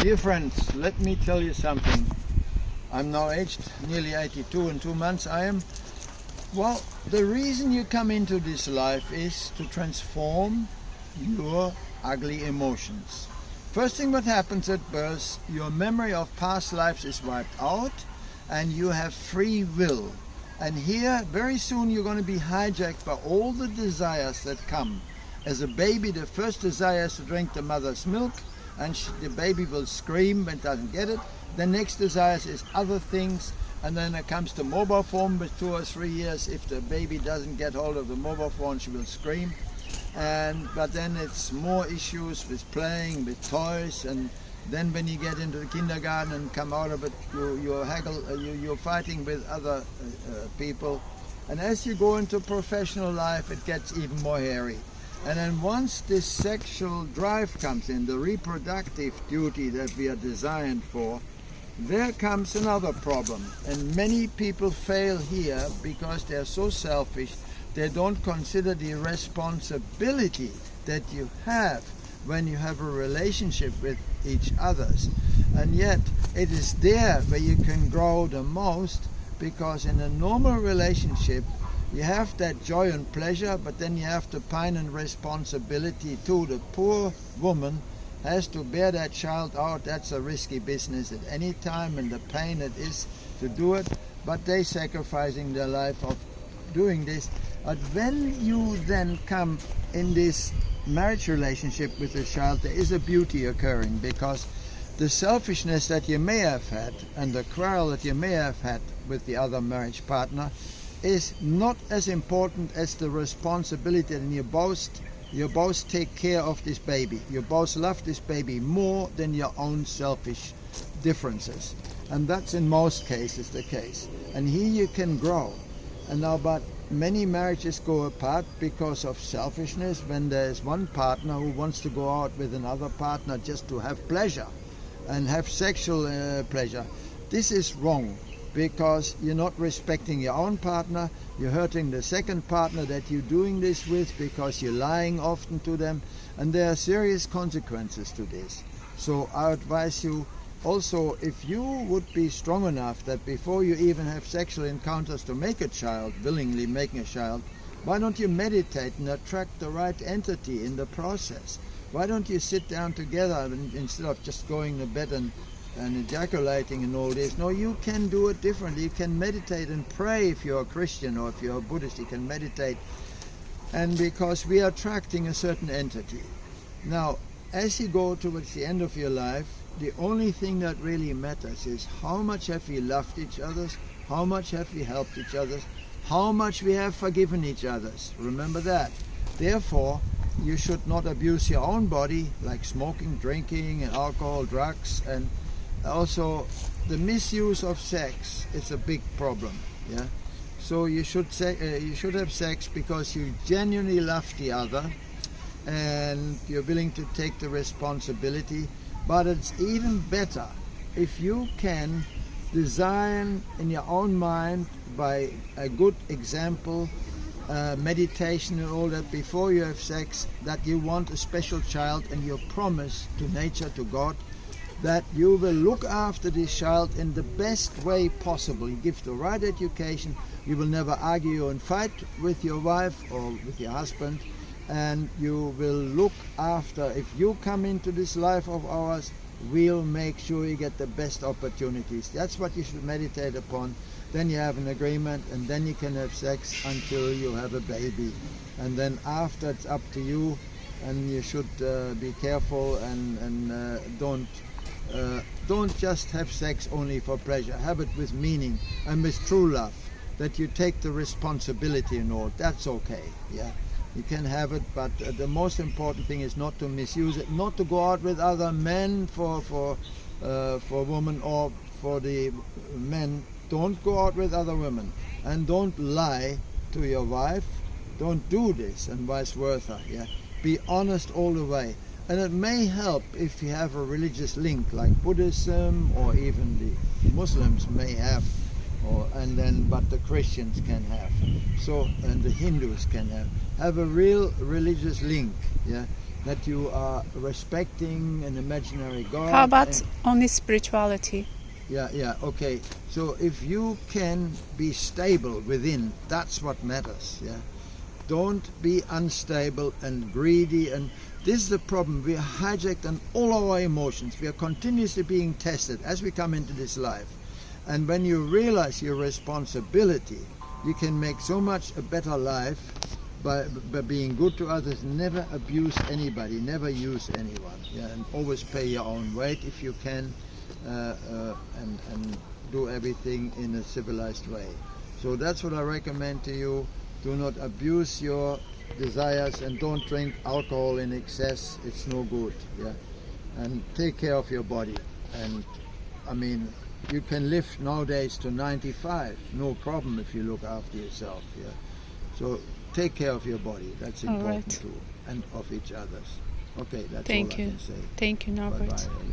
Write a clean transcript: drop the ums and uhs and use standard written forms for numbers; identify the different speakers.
Speaker 1: Dear friends, let me tell you something. I'm now aged nearly 82 in 2 months I am. Well, the reason you come into this life is to transform your ugly emotions. First thing what happens at birth, your memory of past lives is wiped out and you have free will. And here, very soon you're going to be hijacked by all the desires that come. As a baby, the first desire is to drink the mother's milk, and the baby will scream when it doesn't get it. The next desire is other things, and then it comes to mobile phone with 2 or 3 years. If the baby doesn't get hold of the mobile phone, she will scream. But then it's more issues with playing, with toys, and then when you get into the kindergarten and come out of it, you're fighting with other people. And as you go into professional life, it gets even more hairy. And then once this sexual drive comes in, the reproductive duty that we are designed for, there comes another problem. And many people fail here because they're so selfish, they don't consider the responsibility that you have when you have a relationship with each others. And yet it is there where you can grow the most, because in a normal relationship you have that joy and pleasure, but then you have the pain and responsibility too. The poor woman has to bear that child out. That's a risky business at any time, and the pain it is to do it, but they sacrificing their life of doing this. But when you then come in this marriage relationship with the child, there is a beauty occurring, because the selfishness that you may have had and the quarrel that you may have had with the other marriage partner is not as important as the responsibility, and you both take care of this baby. You both love this baby more than your own selfish differences. And that's in most cases the case. And here you can grow. And now, but many marriages go apart because of selfishness, when there's one partner who wants to go out with another partner just to have pleasure and have sexual pleasure. This is wrong, because you're not respecting your own partner, you're hurting the second partner that you're doing this with, because you're lying often to them, and there are serious consequences to this. So I advise you also, if you would be strong enough that before you even have sexual encounters to make a child, willingly making a child, why don't you meditate and attract the right entity in the process? Why don't you sit down together instead of just going to bed and ejaculating and all this? No, you can do it differently. You can meditate and pray. If you're a Christian or if you're a Buddhist, you can meditate. And because we are attracting a certain entity. Now, as you go towards the end of your life, the only thing that really matters is how much have we loved each other, how much have we helped each other, how much we have forgiven each other. Remember that. Therefore, you should not abuse your own body, like smoking, drinking, and alcohol, drugs, and also the misuse of sex is a big problem. Yeah, so you should have sex because you genuinely love the other and you're willing to take the responsibility. But it's even better if you can design in your own mind, by a good example, meditation and all that, before you have sex, that you want a special child, and you promise to nature, to God, that you will look after this child in the best way possible. You give the right education, you will never argue and fight with your wife or with your husband, and you will look after. If you come into this life of ours, we'll make sure you get the best opportunities. That's what you should meditate upon. Then you have an agreement, and then you can have sex until you have a baby. And then after, it's up to you, and you should be careful and don't just have sex only for pleasure. Have it with meaning and with true love, that you take the responsibility and all. That's okay. Yeah, you can have it, but the most important thing is not to misuse it, not to go out with other men for women, or for the men. Don't go out with other women, and don't lie to your wife. Don't do this, and vice versa. Yeah, be honest all the way. And it may help if you have a religious link, like Buddhism, or even the Muslims may have, but the Christians can have. So, and the Hindus can have a real religious link. Yeah, that you are respecting an imaginary God.
Speaker 2: How about
Speaker 1: and-
Speaker 2: only spirituality?
Speaker 1: yeah, okay. So if you can be stable within, that's what matters, yeah. Don't be unstable and greedy, and this is the problem. We are hijacked on all our emotions. We are continuously being tested as we come into this life. And when you realize your responsibility, you can make so much a better life by being good to others. Never abuse anybody, never use anyone, yeah, and always pay your own weight if you can, and do everything in a civilized way. So that's what I recommend to you. Do not abuse your desires, and don't drink alcohol in excess. It's no good, yeah. And take care of your body. And I mean, you can live nowadays to 95, no problem if you look after yourself, yeah. So take care of your body. That's
Speaker 2: All
Speaker 1: important
Speaker 2: right.
Speaker 1: too, and of each other's. Okay, that's
Speaker 2: Thank
Speaker 1: all
Speaker 2: you.
Speaker 1: I can say.
Speaker 2: Thank you, Norbert.
Speaker 1: Bye bye.